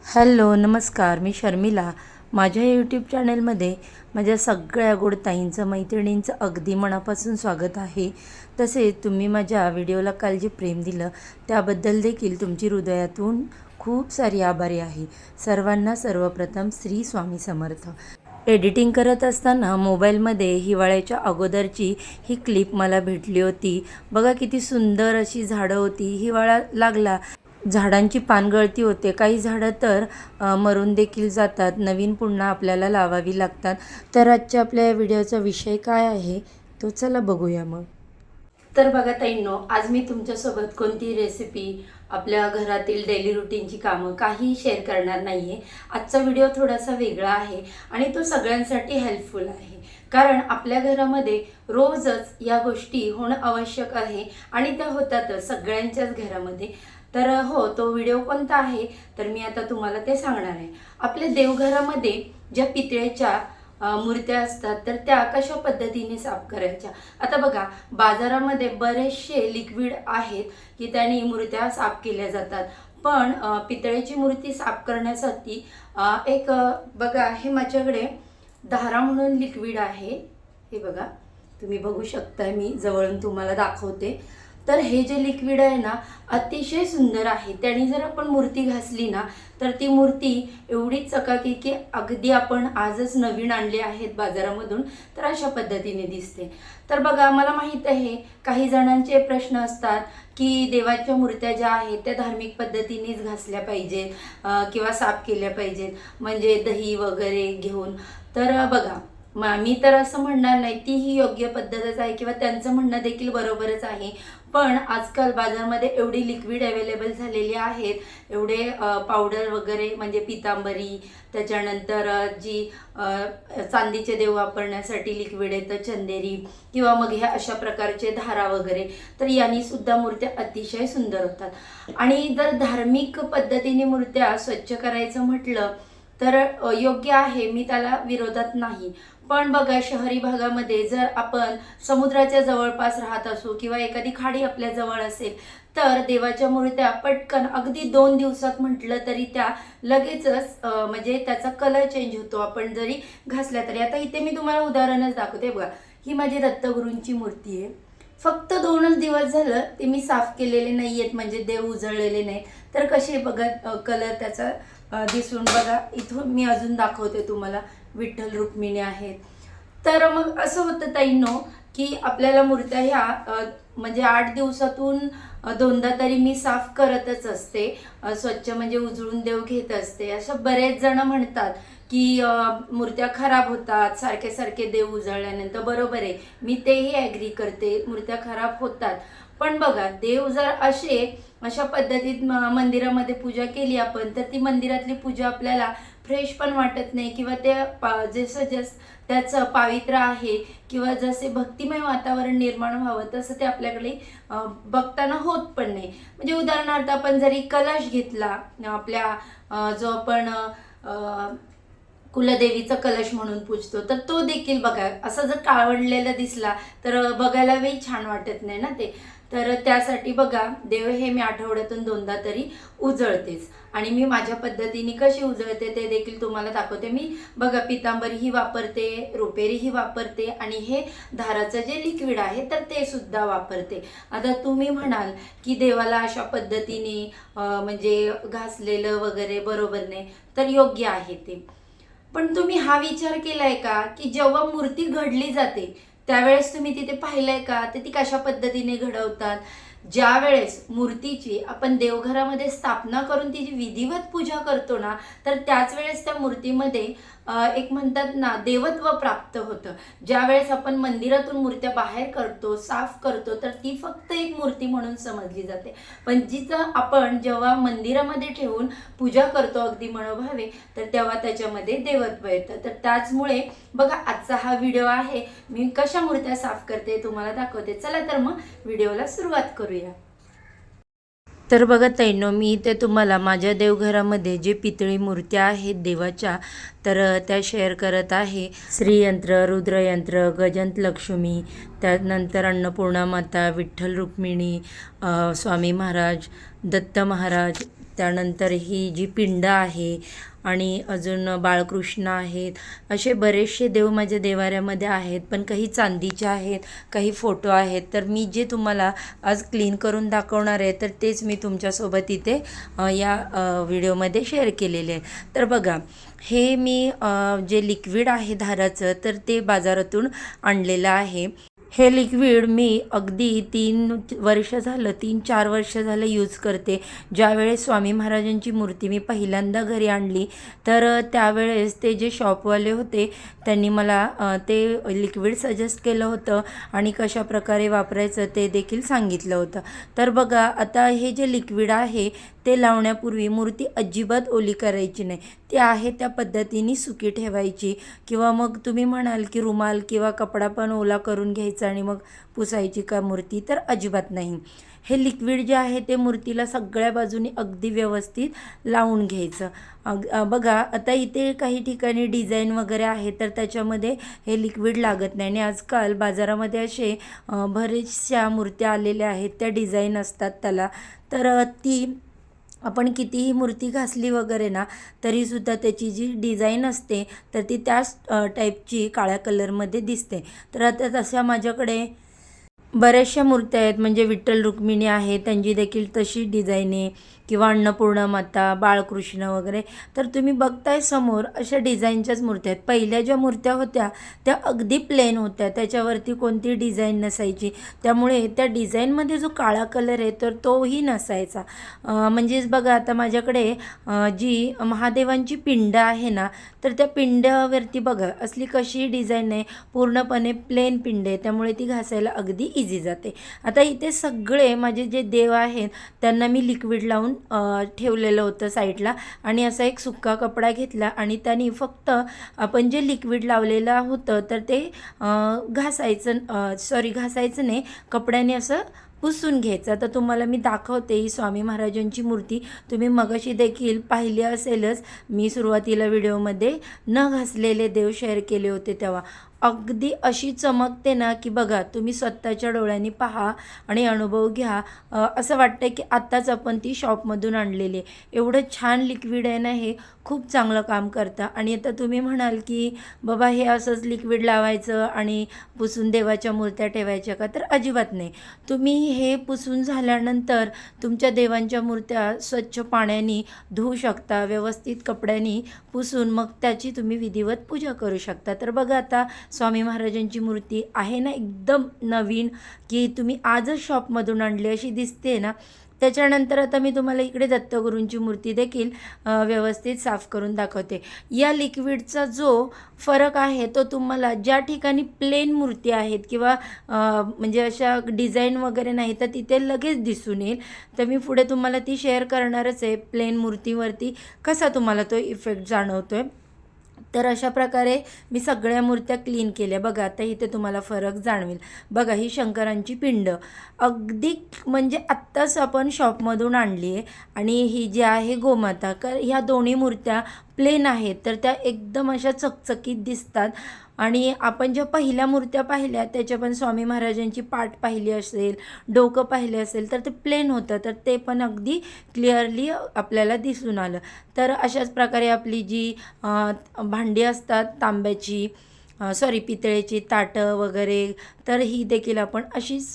Hello नमस्कार, मी शर्मिला. माझ्या YouTube चॅनलमध्ये माझ्या सगळ्या गोड ताईंचं मैत्रिणींचं अगदी मनापासून स्वागत आहे. तसेच तुम्ही माझ्या व्हिडिओला काल जे प्रेम दिलं त्याबद्दल देखील तुमची हृदयातून खूप सारी आभारी आहे. सर्वांना सर्वप्रथम श्री स्वामी समर्थ. एडिटिंग करत असताना मोबाईलमध्ये हिवाळ्याच्या अगोदरची ही क्लिप मला भेटली होती. बघा किती सुंदर अशी झाडं होती. हिवाळा लागला, झाडांची पानगळती होते. काही झाडं तर मरून देखील जातात, नवीन पुन्हा आपल्याला लावावी लागतात. तर आजच्या आपल्या या व्हिडिओचा विषय काय आहे तो चला बघूया मग. तर बघा ताईंनो, आज मी तुमच्यासोबत कोणती रेसिपी, आपल्या घरातील डेली रुटीनची कामं काही शेअर करणार नाही आहे. आजचा व्हिडिओ थोडासा वेगळा आहे आणि तो सगळ्यांसाठी हेल्पफुल आहे. कारण आपल्या घरामध्ये रोजच या गोष्टी होणं आवश्यक आहे आणि त्या होतातच सगळ्यांच्याच घरामध्ये. तर हो, तो व्हिडिओ कोणता आहे तर मी आता तुम्हाला ते सांगणार आहे. आपल्या देवघरामध्ये ज्या पितळेच्या मूर्त्या असतात तर त्या कशा पद्धतीने साफ करायच्या. आता बघा, बाजारामध्ये बरेचसे लिक्विड आहेत की त्याने मूर्त्या साफ केल्या जातात. पण पितळेची मूर्ती साफ करण्यासाठी एक बघा, हे माझ्याकडे धारा म्हणून लिक्विड आहे. हे बघा, तुम्ही बघू शकता, मी जवळून तुम्हाला दाखवते. तर हे जे लिक्विड आहे ना, अतिशय सुंदर आहे. त्याने जर आपण मूर्ती घासली ना तर ती मूर्ती एवढी चकाकी की अगदी आपण आजच नवीन आणले आहेत बाजारामधून तर अशा पद्धतीने दिसते. तर बघा, मला माहीत आहे काही जणांचे प्रश्न असतात की देवाच्या मूर्त्या ज्या आहेत त्या धार्मिक पद्धतीनेच घासल्या पाहिजेत किंवा साफ केल्या पाहिजेत, म्हणजे दही वगैरे घेऊन. तर बघा, मी तर असं म्हणणार नाही, ती ही योग्य पद्धतच आहे किंवा त्यांचं म्हणणं देखील बरोबरच आहे. पण आजकाल बाजारामध्ये एवढी लिक्विड अवेलेबल झालेली आहेत, एवढे पावडर वगैरे, म्हणजे पितांबरी, त्याच्यानंतर जी चांदीचे देव वापरण्यासाठी लिक्विड येतं चंदेरी, किंवा मग ह्या अशा प्रकारचे धारा वगैरे, तर यांनी सुद्धा मूर्त्या अतिशय सुंदर होतात. आणि जर धार्मिक पद्धतीने मूर्त्या स्वच्छ करायचं म्हटलं तर योग्य आहे, मी त्याला विरोधात नाही. पण बघा, शहरी भागामध्ये जर आपण समुद्राच्या जवळपास राहत असू किंवा एखादी खाडी आपल्या जवळ असेल तर देवाच्या मूर्त्या पटकन अगदी 2 दिवसात म्हटलं तरी त्या लगेचच म्हणजे त्याचा कलर चेंज होतो, आपण जरी घासल्या तरी. आता इथे मी तुम्हाला उदाहरणच दाखवते. बघा, ही माझी दत्तगुरूंची मूर्ती आहे. फक्त 2च दिवस झालं ते मी साफ केलेले नाही आहेत, म्हणजे देव उजळलेले नाहीत. तर कसे बघा कलर त्याचा दिसून. बघा, इथून मी अजून दाखवते तुम्हाला, विठ्ठल रुक्मिणी आहेत. तर मग असं होतं ताईंनो की आपल्याला मूर्त्या ह्या म्हणजे 8 दिवसातून 2दा तरी मी साफ करतच असते, स्वच्छ म्हणजे उजळून देव घेत असते. असं बरेच जण म्हणतात की मूर्त्या खराब होतात सारखे सारखे देव उजळल्यानंतर. बरोबर आहे, मी तेही ॲग्री करते, मूर्त्या खराब होतात. पण बघा, देव जर अशा पद्धतीत मंदिरामध्ये पूजा केली आपण तर ती मंदिरातली पूजा आपल्याला फ्रेश पण वाटत नाही, किंवा ते जसं त्याचं पावित्र्य आहे किंवा जसे भक्तिमय वातावरण निर्माण व्हावं तसं ते आपल्याकडे बघताना होत पण नाही. म्हणजे उदाहरणार्थ, आपण जरी कलश घेतला, आपल्या जो आपण कुलदेवीचा कलश म्हणून पूजतो, तर तो देखील बघा असं जर काळवंडलेला दिसला तर बघायलाही छान वाटत नाही ना ते. तर त्यासाठी बघा, देव हे मी आठवड्यातून 2दा तरी उजळतेच. आणि मी माझ्या पद्धतीने कशी उजळते ते देखील तुम्हाला दाखवते. मी बघा, पितांबरीही वापरते, रुपेरीही वापरते आणि हे धाराचं जे लिक्विड आहे तर ते सुद्धा वापरते. आता तुम्ही म्हणाल की देवाला अशा पद्धतीने म्हणजे घासलेलं वगैरे बरोबर नाही, तर योग्य आहे ते. पण तुम्ही हा विचार केलाय का की जेव्हा मूर्ती घडली जाते त्यावेळेस तुम्ही तिथे पाहिलंय का ते ती कशा पद्धतीने घडवतात. ज्या वेळेस मूर्तीची आपण देवघरामध्ये स्थापना करून तिची विधिवत पूजा करतो ना, तर त्याच वेळेस त्या मूर्तीमध्ये एक म्हणतात ना, देवत्व प्राप्त होतं. ज्या वेळेस आपण मंदिरातून मूर्त्या बाहेर करतो, साफ करतो, तर ती फक्त एक मूर्ती म्हणून समजली जाते. पण जिथं आपण जेव्हा मंदिरामध्ये ठेवून पूजा करतो अगदी मनोभावे, तर तेव्हा त्याच्यामध्ये देवत्व येतं. तर त्याचमुळे बघा, आजचा हा व्हिडिओ आहे, मी कशा मूर्त्या साफ करते तुम्हाला दाखवते. चला तर मग व्हिडिओला सुरुवात करूया. तर बघा ताईंनो, मी इथे तुम्हाला माझ्या देवघरामध्ये जे पितळी मूर्त्या आहेत देवाच्या, तर त्या शेअर करत आहे. श्रीयंत्र, रुद्रयंत्र, गजंत लक्ष्मी, त्यानंतर अन्नपूर्णा माता, विठ्ठल रुक्मिणी, स्वामी महाराज, दत्त महाराज, त्यानंतर ही जी पिंड आहे आणि अजून बाळकृष्ण आहेत, असे बरेचसे देव माझ्या देवाऱ्यामध्ये आहेत. पण काही चांदीचे आहेत, काही फोटो आहेत. तर मी जे तुम्हाला आज क्लीन करून दाखवणार आहे तर तेच मी तुमच्यासोबत इथे या व्हिडिओमध्ये शेअर केलेले आहे. तर बघा, हे मी जे लिक्विड आहे धाराचं तर ते बाजारातून आणलेलं आहे. हे लिक्विड मी अगदी 3 वर्ष झालं, 3-4 वर्ष झालं यूज करते. ज्यावेळेस स्वामी महाराजांची मूर्ती मी पहिल्यांदा घरी आणली तर त्यावेळेस ते जे शॉपवाले होते त्यांनी मला ते लिक्विड सजेस्ट केलं होतं आणि कशा प्रकारे वापरायचं ते देखील सांगितलं होतं. तर बघा, आता हे जे लिक्विड आहे ते लावण्यापूर्वी मूर्ती अजिबात ओली करायची नाही. ती आहे त्या पद्धतीने सुकी ठेवायची, किंवा मग तुम्ही म्हणाल की रुमाल किंवा कपडा पण ओला करून घ्यायचा आणि मग पुसायची का मूर्ती, तर अजिबात नाही. हे लिक्विड जे आहे ते मूर्तीला सगळ्या बाजूनी अगदी व्यवस्थित लावून घ्यायचं. बघा, आता इथे काही ठिकाणी डिझाईन वगैरे आहे तर त्याच्यामध्ये हे लिक्विड लागत नाही. आणि आजकाल बाजारामध्ये असे बरेचशा मूर्त्या आलेल्या आहेत, त्या डिझाईन असतात त्याला. तर ती आपण कितीही मूर्ती घासली वगैरे ना तरीसुद्धा त्याची जी डिझाईन असते तर ती त्याच टाईपची काळ्या कलरमध्ये दिसते. तर आता तशा माझ्याकडे बऱ्याचशा मूर्त्या आहेत. म्हणजे विठ्ठल रुक्मिणी आहे, त्यांची देखील तशी डिझाईन आहे, किंवा अन्नपूर्णा माता, बाळकृष्ण वगैरे. तर तुम्ही बघताय समोर अशा डिझाईनच्याच मूर्त्या आहेत. पहिल्या ज्या मूर्त्या होत्या त्या अगदी प्लेन होत्या, त्याच्यावरती कोणती डिझाईन नसायची. त्यामुळे त्या डिझाईनमध्ये जो काळा कलर आहे तर तोही नसायचा. म्हणजेच बघा, आता माझ्याकडे जी महादेवांची पिंड आहे ना तर त्या पिंडावरती बघा असली कशी डिझाईन आहे, पूर्णपणे प्लेन पिंड आहे, त्यामुळे ती घासायला अगदी इझी जाते. आता इथे सगळे माझे जे देव आहेत त्यांना मी लिक्विड लावून ठेवलेलं होतं साईडला. आणि असा एक सुक्का कपडा घेतला आणि त्याने फक्त आपण जे लिक्विड लावलेलं होतं तर ते घासायचं नाही, कपड्याने असं पुसून घ्यायचं. तर तुम्हाला मी दाखवते ही स्वामी महाराजांची मूर्ती. तुम्ही मगाशी देखील पाहिली असेलच, मी सुरुवातीला व्हिडिओमध्ये न घासलेले देव शेअर केले होते तेव्हा. अगदी अशी चमकते ना की बघा, तुम्ही स्वतःच्या डोळ्यांनी पहा आणि अनुभव घ्या. असं वाटतं की आत्ताच आपण ती शॉपमधून आणलेली आहे. एवढं छान लिक्विड आहे ना, हे खूप चांगलं काम करतं. आणि आता तुम्ही म्हणाल की बाबा हे असंच लिक्विड लावायचं आणि पुसून देवाच्या मूर्त्या ठेवायच्या का, तर अजिबात नाही. तुम्ही हे पुसून झाल्यानंतर तुमच्या देवांच्या मूर्त्या स्वच्छ पाण्याने धुवू शकता, व्यवस्थित कपड्यांनी पुसून मग त्याची तुम्ही विधिवत पूजा करू शकता. तर बघा, आता स्वामी महाराजांची मूर्ती आहे ना एकदम नवीन, की तुम्ही आजच शॉपमधून आणली अशी दिसते ना. त्याच्यानंतर आता मी तुम्हाला इकडे दत्तगुरूंची मूर्ती देखील व्यवस्थित साफ करून दाखवते. या लिक्विडचा जो फरक आहे तो तुम्हाला ज्या ठिकाणी प्लेन मूर्ती आहेत किंवा म्हणजे अशा डिझाईन वगैरे नाही तर तिथे लगेच दिसून येईल. तर मी पुढे तुम्हाला ती शेअर करणारच आहे, प्लेन मूर्तीवरती कसा तुम्हाला तो इफेक्ट जाणवतो आहे. तर अशा प्रकारे मी सगळ्या मूर्त्या क्लीन केल्या. बघा, आता इथे तुम्हाला फरक जाणवेल. बघा, ही शंकरांची पिंड अगदी म्हणजे आत्ताच आपण शॉपमधून आणली आहे. आणि ही जी आहे गोमाता, ह्या दोन्ही मूर्त्या प्लेन आहेत तर त्या एकदम अशा चकचकीत दिसतात. आणि आपण ज्या पहिल्या मूर्त्या पाहिल्या त्याच्या पण स्वामी महाराजांची पाठ पाहिली असेल, डोकं पाहिले असेल तर ते प्लेन होतं, तर ते पण अगदी क्लिअरली आपल्याला दिसून आलं. तर अशाच प्रकारे आपली जी भांडी असतात तांब्याची, पितळेची ताटं वगैरे, तर ही देखील आपण अशीच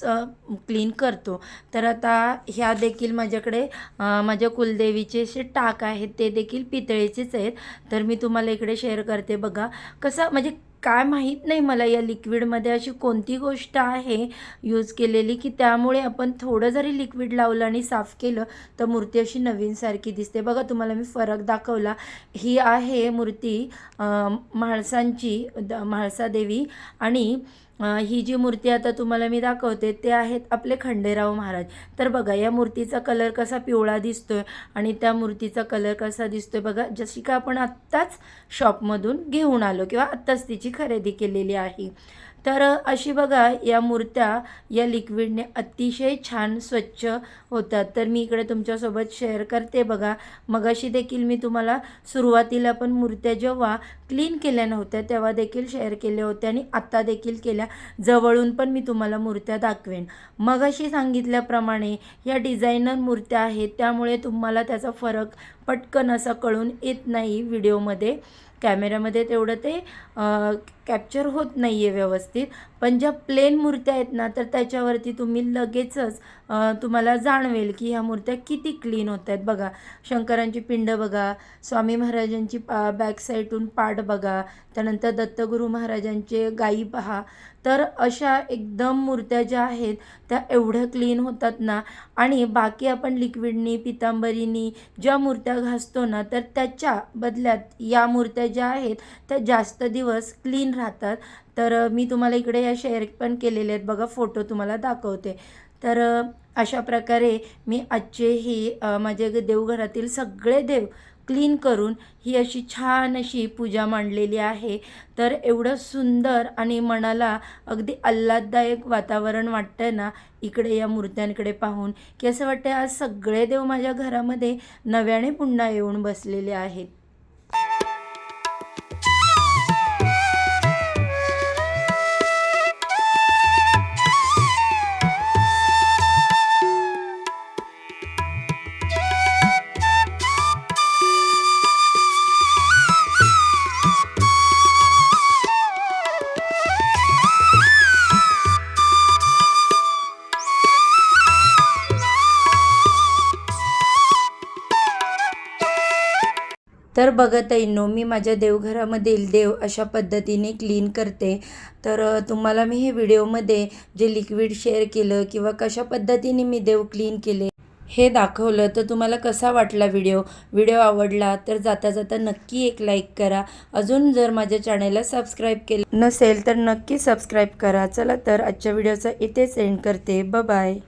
क्लीन करतो. तर आता ह्या देखील माझ्याकडे माझ्या कुलदेवीचे असे टाक आहेत, ते देखील पितळेचेच आहेत. तर मी तुम्हाला इकडे शेअर करते. बघा कसं, म्हणजे काय माहीत नाही मला या लिक्विडमध्ये अशी कोणती गोष्ट आहे यूज केलेली की त्यामुळे आपण थोडं जरी लिक्विड लावलं आणि साफ केलं तर मूर्ती अशी नवीनसारखी दिसते. बघा, तुम्हाला मी फरक दाखवला. ही आहे मूर्ती म्हाळसांची, म्हाळसा देवी. आणि ही जी मूर्ती आता तुम्हाला मी दाखवते ते आहेत आपले खंडेराव महाराज. तर बघा, या मूर्तीचा कलर कसा पिवळा दिसतोय आणि त्या मूर्तीचा कलर कसा दिसतोय बघा, जशी का आपण आत्ताच शॉपमधून घेऊन आलो किंवा आत्ताच तिची खरेदी केलेली आहे. तर अशी बघा या मूर्त्या या लिक्विडने अतिशय छान स्वच्छ होतात. तर मी इकडे तुमच्यासोबत शेअर करते बघा. मगाशी देखील मी तुम्हाला सुरुवातीला पण मूर्त्या जेव्हा क्लीन केल्या नव्हत्या तेव्हा देखील शेअर केल्या होत्या आणि आता देखील केल्या. जवळून पण मी तुम्हाला मूर्त्या दाखवेन. मगाशी सांगितल्याप्रमाणे या डिझायनर मूर्त्या आहेत, त्यामुळे तुम्हाला त्याचा फरक पटकन असा कळून येत नाही व्हिडिओमध्ये. कॅमेऱ्यामध्ये तेवढं ते कॅप्चर होत नाही आहे व्यवस्थित. पण ज्या प्लेन मूर्त्या आहेत ना, तर त्याच्यावरती तुम्ही लगेचच तुम्हाला जाणवेल की ह्या मूर्त्या किती क्लीन होत आहेत. बघा, शंकरांची पिंड बघा, स्वामी महाराजांची बॅक साईडून पाठ बघा, त्यानंतर दत्तगुरू महाराजांचे गायी पहा. तर अशा एकदम मूर्त्या ज्या आहेत त्या एवढ्या क्लीन होतात ना. आणि बाकी आपण लिक्विडनी पितांबरीनी ज्या मूर्त्या घासतो ना, तर त्याच्या बदल्यात या मूर्त्या ज्या आहेत त्या जास्त दिवस क्लीन राहतात. तर मी तुम्हाला इकडे या शेअर पण केलेले आहेत बघा, फोटो तुम्हाला दाखवते. तर अशा प्रकारे मी आजचे ही माझ्या देवघरातील सगळे देव क्लीन करून ही अशी छान अशी पूजा मांडलेली आहे. तर एवढं सुंदर आणि मनाला अगदी आल्हाददायक वातावरण वाटतं ना इकडे या मूर्त्यांकडे पाहून, की असं वाटतं आज सगळे देव माझ्या घरामध्ये नव्याने पुन्हा येऊन बसलेले आहेत. तर बघत आहे मी माझ्या देवघरामधील देव अशा पद्धतीने क्लीन करते. तर तुम्हाला मी हे व्हिडिओमध्ये जे लिक्विड शेअर केलं किंवा कशा पद्धतीने मी देव क्लीन केले हे दाखवलं. तर तुम्हाला कसा वाटला व्हिडिओ आवडला तर जाता जाता नक्की एक लाईक करा. अजून जर माझ्या चॅनलला सबस्क्राईब केलं नसेल तर नक्की सबस्क्राईब करा. चला तर आजच्या व्हिडिओचा इथेच एंड करते. बाय.